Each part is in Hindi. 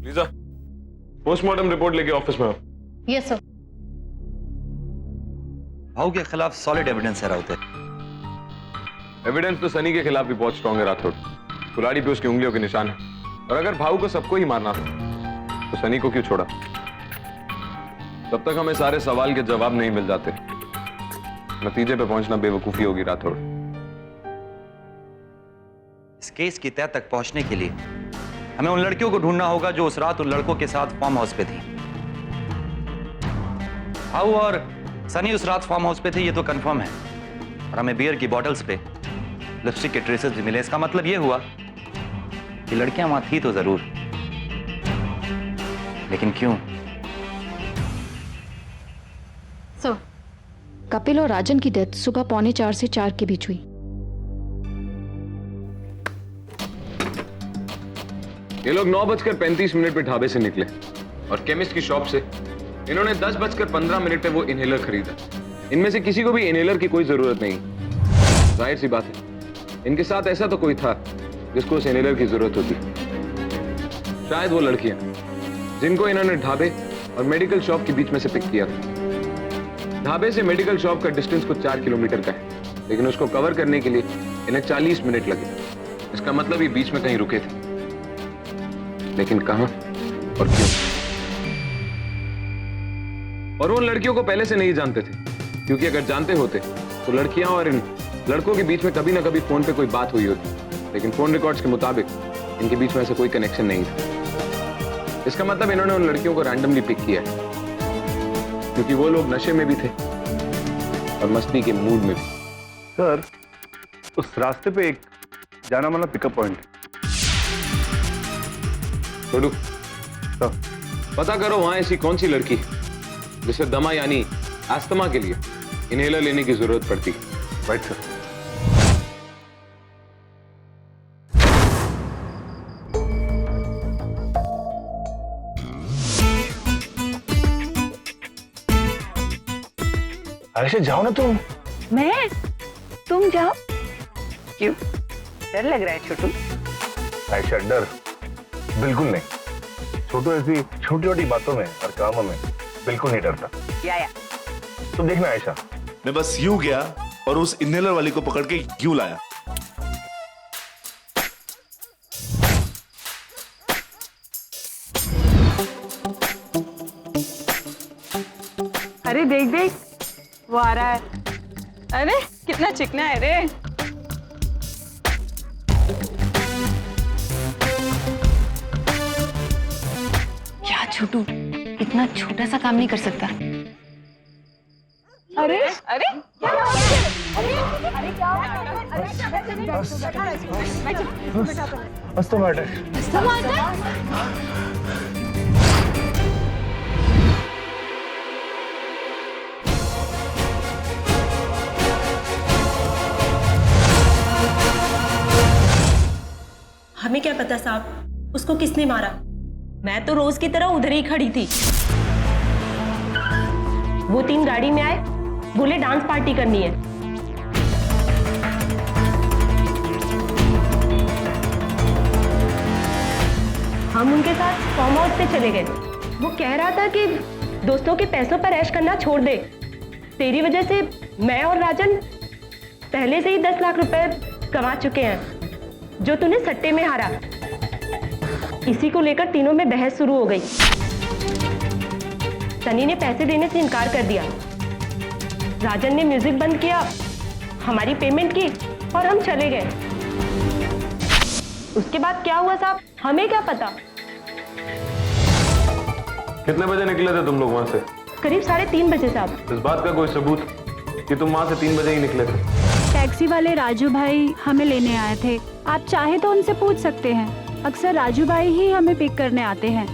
लीजा, पोस्टमार्टम रिपोर्ट लेके ऑफिस में आओ। Yes sir. भाऊ के खिलाफ सॉलिड एविडेंस है राउत। एविडेंस तो सनी के खिलाफ भी बहुत स्ट्रॉन्ग है राठौड़। कुल्हाड़ी पे उसकी उंगलियों के निशान है। और अगर भाऊ को सबको ही मारना था तो सनी को क्यों छोड़ा? तब तक हमें सारे सवाल के जवाब नहीं मिल जाते। नतीजे पे पहुंचना बेवकूफी होगी राठौड़। इस केस की तह तक पहुंचने के लिए हमें उन लड़कियों को ढूंढना होगा जो उस रात उन लड़कों के साथ फार्म हाउस पे थी। भाऊ और सनी उस रात फार्म हाउस पे थे, ये तो कंफर्म है। और हमें बियर की बॉटल्स पे लिपस्टिक के ट्रेसेस भी मिले। इसका मतलब ये हुआ कि लड़कियां वहां थी तो जरूर, लेकिन क्यों? सर, कपिल और राजन की डेथ सुबह 3:45 से 4 के बीच हुई। ये लोग 9:35 पे ढाबे से निकले और केमिस्ट की शॉप से इन्होंने 10:15 पे वो इनहेलर खरीदा। इनमें से किसी को भी इनहेलर की कोई जरूरत नहीं। जाहिर सी बात है, इनके साथ ऐसा तो कोई था जिसको उस इनहेलर की जरूरत होती। शायद वो लड़कियां जिनको इन्होंने ढाबे और मेडिकल शॉप के बीच में से पिक किया था। ढाबे से मेडिकल शॉप का डिस्टेंस कुछ 4 किलोमीटर का है, लेकिन उसको कवर करने के लिए इन्हें 40 मिनट लगे। इसका मतलब ये बीच में कहीं रुके थे, लेकिन कहां और क्यों? और वो उन लड़कियों को पहले से नहीं जानते थे, क्योंकि अगर जानते होते तो लड़कियां और इन लड़कों के बीच में कभी ना कभी फोन पे कोई बात हुई होती। लेकिन फोन रिकॉर्ड्स के मुताबिक इनके बीच में ऐसा कोई कनेक्शन नहीं था। इसका मतलब इन्होंने उन लड़कियों को रैंडमली पिक किया है, क्योंकि वो लोग नशे में भी थे और मस्ती के मूड में भी। सर, उस रास्ते पे एक जाना माना पिकअप पॉइंट। छोड़ू तो पता करो वहां ऐसी कौन सी लड़की है जिसे दमा यानी अस्थमा के लिए इनहेलर लेने की जरूरत पड़ती है। Right sir. आयशा जाओ ना तुम। मैं? तुम जाओ? क्यों, डर लग रहा है छोटू? आयशा डर बिल्कुल नहीं। छोटू ऐसी छोटी छोटी बातों में और कामों में बिल्कुल नहीं डरता। या तुम देखना आयशा, मैं बस यूं गया और उस इनहेलर वाली को पकड़ के यूं लाया। अरे देख देख, वो आ रहा है। अरे कितना चिकना है रे। क्या छोटू, इतना छोटा सा काम नहीं कर सकता। अरे अरे हमें क्या पता साहब उसको किसने मारा। मैं तो रोज की तरह उधर ही खड़ी थी। वो 3 गाड़ी में आए, बोले डांस पार्टी करनी है। हम उनके साथ फार्म हाउस पे चले गए। वो कह रहा था कि दोस्तों के पैसों पर ऐश करना छोड़ दे, तेरी वजह से मैं और राजन पहले से ही 10 लाख रुपए कमा चुके हैं जो तूने सट्टे में हारा। इसी को लेकर तीनों में बहस शुरू हो गई। सनी ने पैसे देने से इनकार कर दिया, राजन ने म्यूजिक बंद किया, हमारी पेमेंट की और हम चले गए। उसके बाद क्या हुआ साहब, हमें क्या पता। कितने बजे निकले थे तुम लोग वहां से? करीब 3:30 बजे साहब। इस बात का कोई सबूत कि तुम वहां से 3 बजे ही निकले थे? टैक्सी वाले राजू भाई हमें लेने आए थे। आप चाहे तो उनसे पूछ सकते हैं, अक्सर राजू भाई ही हमें पिक करने आते हैं।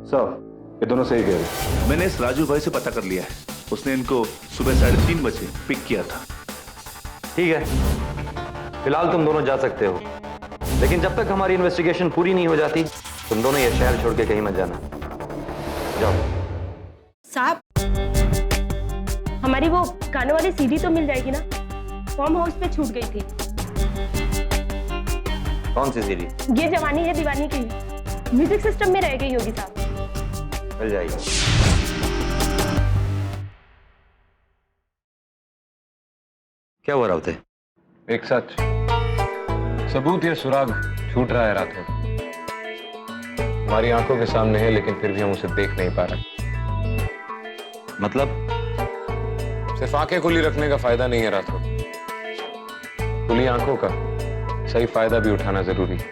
सर, ये दोनों सही कह रहे। मैंने इस राजू भाई से पता कर लिया है, उसने इनको सुबह 3:30 बजे पिक किया था। ठीक है, फिलहाल तुम दोनों जा सकते हो, लेकिन जब तक हमारी इन्वेस्टिगेशन पूरी नहीं हो जाती तुम दोनों ये शहर छोड़ के कहीं मत जाना। जाओ। साहब, हमारी वो कानों वाली सीडी तो मिल जाएगी ना? फार्म हाउस पे छूट गई थी। कौन सी सीडी? ये जवानी है दीवानी की म्यूजिक सिस्टम में रह गई योगी साहब। मिल जाएगी। क्या हुआ राउते? एक सच, सबूत या सुराग छूट रहा है रात में। हमारी आंखों के सामने है लेकिन फिर भी हम उसे देख नहीं पा रहे। मतलब? सिर्फ आंखें खुली रखने का फायदा नहीं है रात में, खुली आंखों का सही फायदा भी उठाना जरूरी है।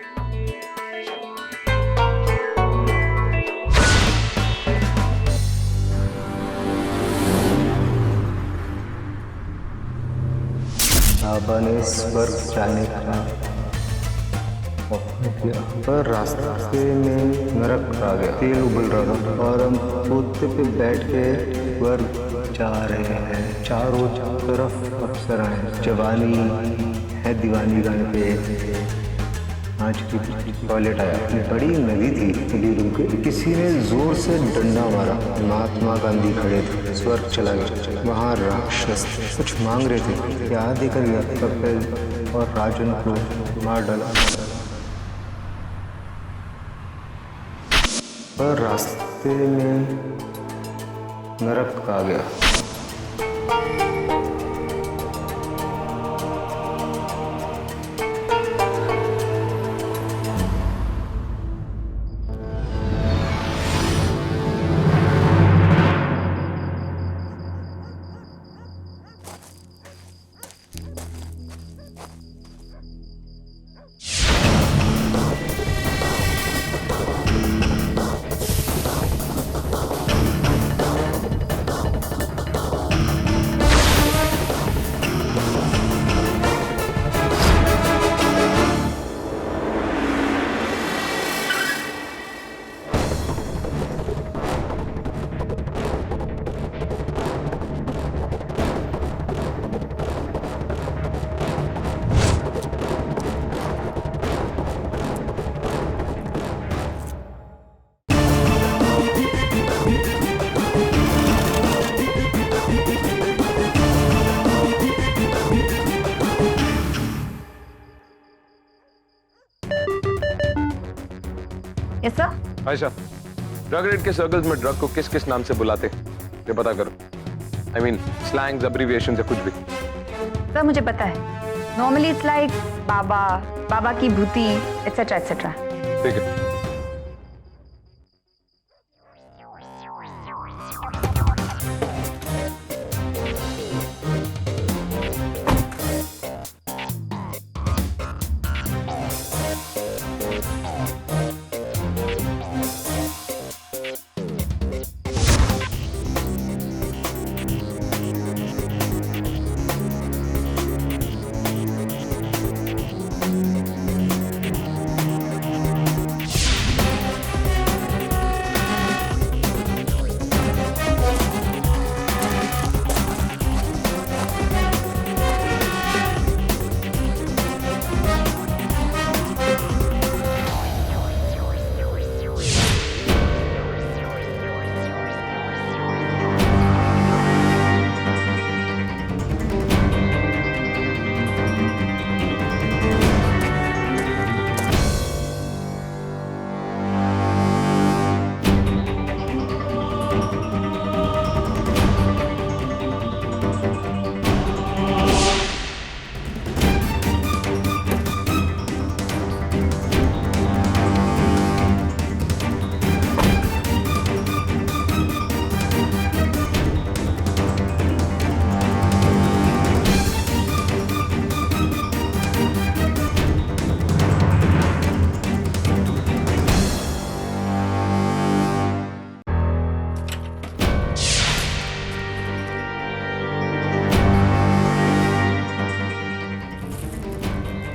बाबा ने स्वर्ग जाने का पर रास्ते में नरक आ गया, तेल उबल रहा था और हम पोते पे बैठ के स्वर्ग जा रहे हैं। चारों तरफ अप्सराएं, जवानी है दीवानी गाने पे। आज की टॉयलेट आया, बड़ी नदी थी, नदी रुक गई। किसी ने जोर से डंडा मारा, महात्मा गांधी खड़े थे। स्वर्ग चला गया, वहाँ राक्षस कुछ मांग रहे थे, क्या देकर गया? कपिल और राजन को मार डाला। पर रास्ते में नरक आ गया। Yes sir. Ayesha, drug red के सर्कल्स में ड्रग को किस किस नाम से बुलाते हैं ये पता करो। I mean, स्लैंग्स, अब्रीविएशंस या कुछ भी। सर मुझे पता है, नॉर्मली इट्स लाइक बाबा, बाबा की भूती, एटसेट्रा एटसेट्रा। ठीक है।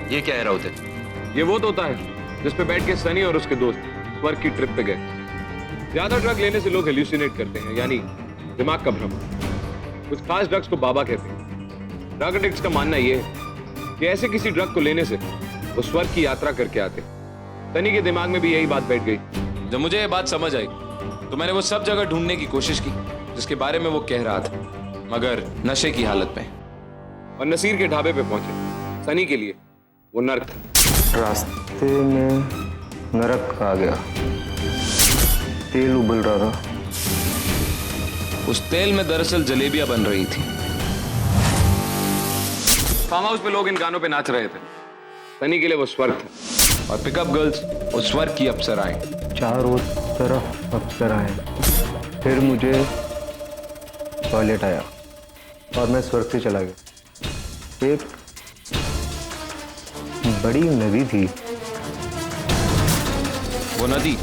ये क्या है राउते? ये वो तोता है जिस पे बैठ के सनी और उसके दोस्त स्वर्ग की ट्रिप पे गए। ज्यादा ड्रग लेने से लोग हेल्यूसिनेट करते हैं, यानी दिमाग का भ्रम। कुछ खास ड्रग्स को बाबा कहते हैं। ड्रग एडिक्ट्स का मानना यह है कि ऐसे किसी ड्रग को लेने से वो स्वर्ग की यात्रा करके आते। सनी के दिमाग में भी यही बात बैठ गई। जब मुझे ये बात समझ आई तो मैंने वो सब जगह ढूंढने की कोशिश की जिसके बारे में वो कह रहा था, मगर नशे की हालत में। और नसीर के ढाबे पे पहुंचे। सनी के लिए वो नर्क था। रास्ते में नरक आ गया। तेल उबल रहा था। उस तेल में दरअसल जलेबियां बन रही थी। फार्म हाउस पे लोग इन गानों पे नाच रहे थे। सनी के लिए वो स्वर्ग था और पिकअप गर्ल्स वो स्वर्ग की अप्सराएं। चारों तरफ अप्सराएं। फिर मुझे टॉयलेट आया और मैं स्वर्ग से चला गया। एक बड़ी नदी थी। वो नदी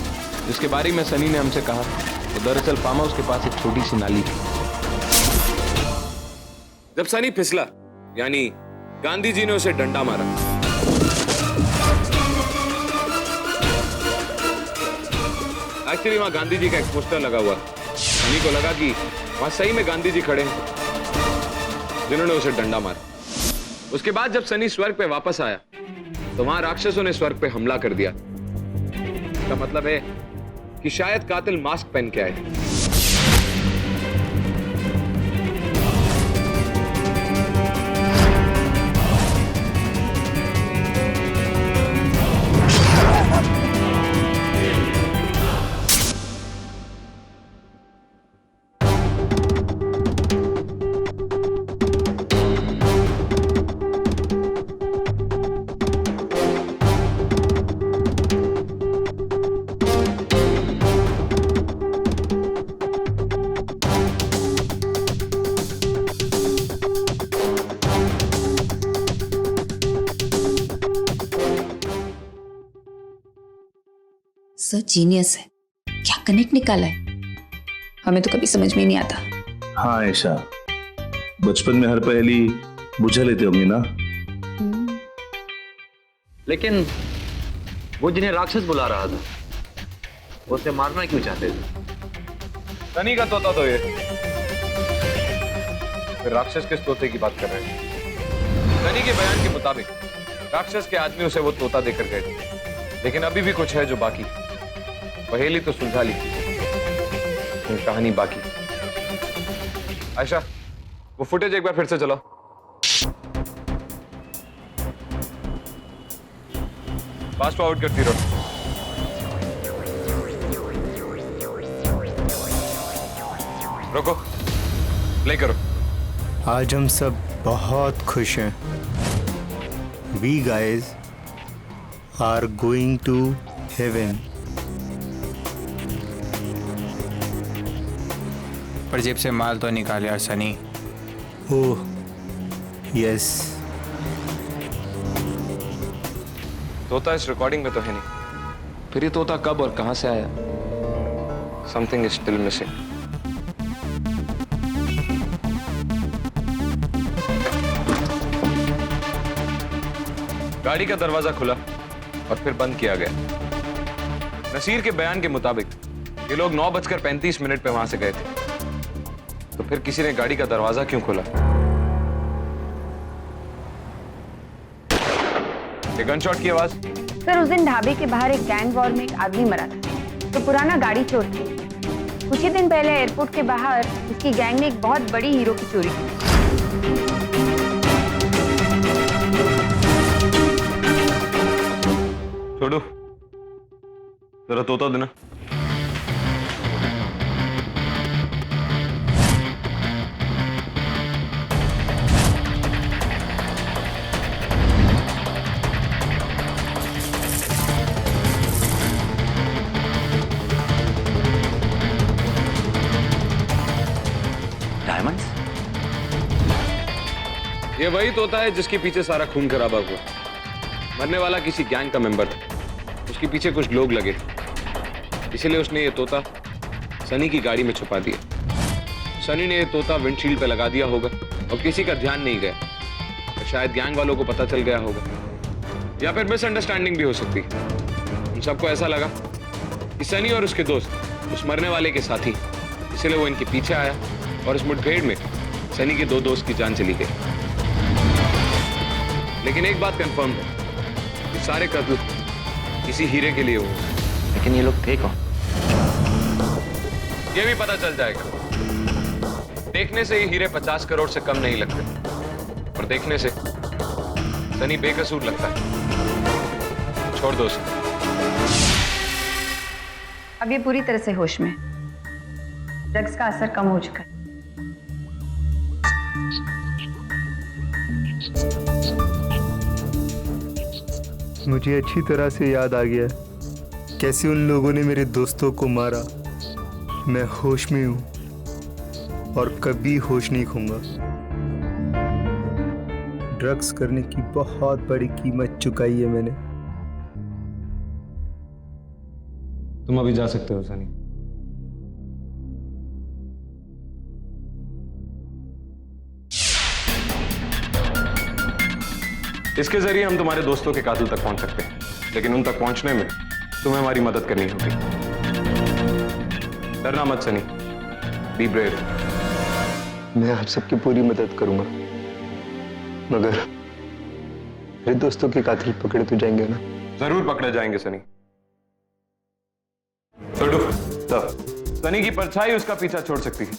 जिसके बारे में सनी ने हमसे कहा, वो दरअसल फार्म हाउस के पास एक छोटी सी नाली थी। जब सनी फिसला, यानी गांधी जी ने उसे डंडा मारा, एक्चुअली वहां गांधी जी का एक पोस्टर लगा हुआ। सनी को लगा कि वहां सही में गांधी जी खड़े हैं जिन्होंने उसे डंडा मारा। उसके बाद जब सनी स्वर्ग पे वापस आया तो वहां राक्षसों ने स्वर्ग पे हमला कर दिया। इसका मतलब है कि शायद कातिल मास्क पहन के आए। सर जीनियस है, क्या कनेक्ट निकाला है, हमें तो कभी समझ में ही नहीं आता। हाँ आयशा, बचपन में हर पहेली बुझा लेते होंगे ना। लेकिन वो जिन्हें राक्षस बुला रहा था, वो उसे मारना क्यों चाहते थे? सनी का तोता तो ये। फिर राक्षस किस तोते की बात कर रहे हैं? सनी के बयान के मुताबिक राक्षस के आदमी उसे वो तोता देकर गए, लेकिन अभी भी कुछ है जो बाकी। पहेली तो सुलझा ली, कहानी बाकी। आयशा, वो फुटेज एक बार फिर से चलाओ। फास्ट फॉरवर्ड करती रहो। रुको, प्ले करो। आज हम सब बहुत खुश हैं। We guys are going to heaven. पर जेब से माल तो निकाल यार सनी। Oh yes. तोता इस रिकॉर्डिंग में तो है नहीं, फिर ये तोता कब और कहां से आया? Something is still missing. गाड़ी का दरवाजा खुला और फिर बंद किया गया। नसीर के बयान के मुताबिक ये लोग 9:35 पे वहां से गए थे, तो फिर किसी ने गाड़ी का दरवाजा क्यों खोला? ये गनशॉट की आवाज। सर उस दिन ढाबे के बाहर एक गैंग वॉर में एक आदमी मरा था, तो पुराना गाड़ी चोर थे। कुछ ही दिन पहले एयरपोर्ट के बाहर इसकी गैंग ने एक बहुत बड़ी हीरो की चोरी की। छोड़ो, जरा तोता देना। डायमंड्स? ये वही तोता है जिसके पीछे सारा खून खराबा हुआ। मरने वाला किसी गैंग का मेंबर था, उसके पीछे कुछ लोग लगे, इसलिए उसने ये तोता सनी की गाड़ी में छुपा दिया। सनी ने ये तोता विंडशील्ड पे लगा दिया होगा और किसी का ध्यान नहीं गया, और शायद गैंग वालों को पता चल गया होगा, या फिर मिसअंडरस्टैंडिंग भी हो सकती है। उन सबको ऐसा लगा कि सनी और उसके दोस्त उस मरने वाले के साथी, इसलिए वो इनके पीछे आया और उस मुठभेड़ में सनी के 2 दोस्त की जान चली गई। लेकिन एक बात कंफर्म है, ये सारे कत्ल किसी हीरे के लिए हुए। लेकिन ये लोग थे कौन? ये भी पता चल जाएगा। देखने से ही हीरे 50 करोड़ से कम नहीं लगते, और देखने से सनी बेकसूर लगता है। छोड़ दो उसे। अब ये पूरी तरह से होश में। ड्रग्स का असर कम हो चुका है। मुझे अच्छी तरह से याद आ गया कैसे उन लोगों ने मेरे दोस्तों को मारा। मैं होश में हूँ और कभी होश नहीं खोऊंगा। ड्रग्स करने की बहुत बड़ी कीमत चुकाई है मैंने। तुम अभी जा सकते हो सनी। इसके जरिए हम तुम्हारे दोस्तों के कातिल तक पहुंच सकते हैं, लेकिन उन तक पहुंचने में तुम्हें हमारी मदद करनी होगी। डरना मत सनी, बी ब्रेव। मैं आप सबकी पूरी मदद करूंगा, मगर मेरे दोस्तों के कातिल पकड़े तो जाएंगे ना? जरूर पकड़े जाएंगे सनी। छोड़ो, सनी की परछाई उसका पीछा छोड़ सकती है,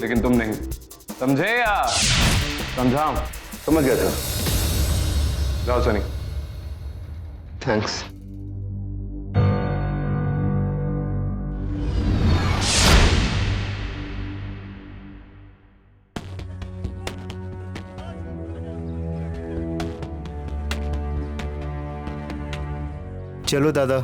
लेकिन तुम नहीं। समझे या समझाऊं? समझ गया था। जाओ सनी। थैंक्स। चलो दादा।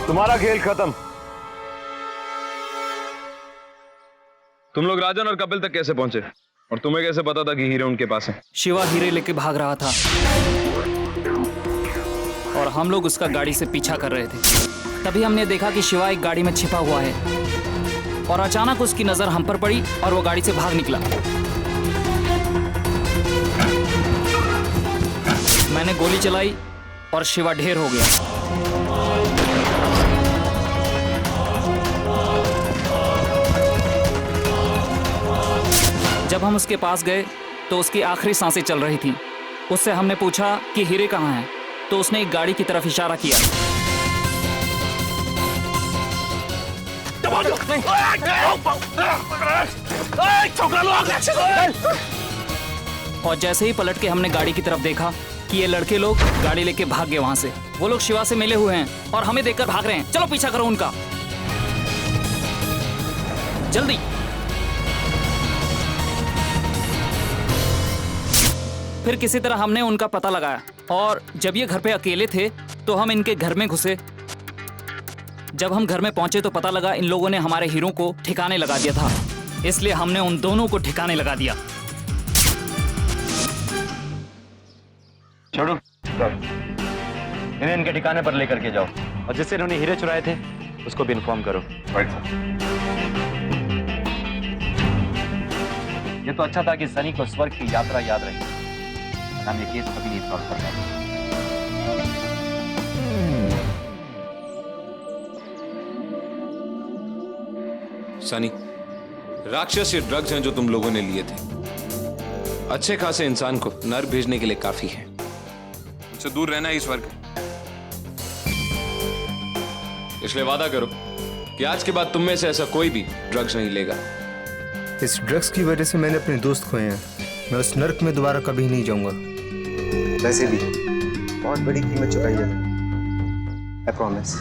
तुम्हारा खेल खत्म। तुम लोग राजन और कपिल तक कैसे पहुंचे? और तुम्हें कैसे पता था कि हीरे उनके पास है? शिवा हीरे लेके भाग रहा था और हम लोग उसका गाड़ी से पीछा कर रहे थे। तभी हमने देखा कि शिवा एक गाड़ी में छिपा हुआ है और अचानक उसकी नजर हम पर पड़ी और वो गाड़ी से भाग निकला। मैंने गोली चलाई और शिवा ढेर हो गया। जब हम उसके पास गए तो उसकी आखिरी सांसें चल रही थीं। उससे हमने पूछा कि हीरे कहाँ हैं, तो उसने एक गाड़ी की तरफ इशारा किया। और जैसे ही पलट के हमने गाड़ी की तरफ देखा कि ये लड़के लोग गाड़ी लेके भाग गए वहां से। वो लोग शिवा से मिले हुए हैं और हमें देखकर भाग रहे हैं। चलो पीछा करो उनका, जल्दी। फिर किसी तरह हमने उनका पता लगाया और जब ये घर पे अकेले थे तो हम इनके घर में घुसे। जब हम घर में पहुंचे तो पता लगा इन लोगों ने हमारे हीरो को ठिकाने लगा दिया था, इसलिए हमने उन दोनों को ठिकाने लगा दिया। छोड़ो, इन्हें इनके ठिकाने पर लेकर के जाओ और जिससे इन्होंने हीरे चुराए थे उसको भी इन्फॉर्म करो। Right sir. ये तो अच्छा था कि सनी को स्वर्ग की यात्रा याद रही। हम ये केस कभी नहीं सॉल्व कर पाए। सनी, राक्षस ये ड्रग्स हैं जो तुम लोगों ने लिए थे। अच्छे खासे इंसान को नर्क भेजने के लिए काफी है। उनसे दूर रहना ही स्वर्ग है। इसलिए वादा करो कि आज के बाद तुम में से ऐसा कोई भी ड्रग्स नहीं लेगा। इस ड्रग्स की वजह से मैंने अपने दोस्त खोए हैं। मैं उस नर्क में दोबारा कभी नहीं जाऊंगा। वैसे भी बहुत बड़ी कीमत चुकाई है, आई प्रॉमिस।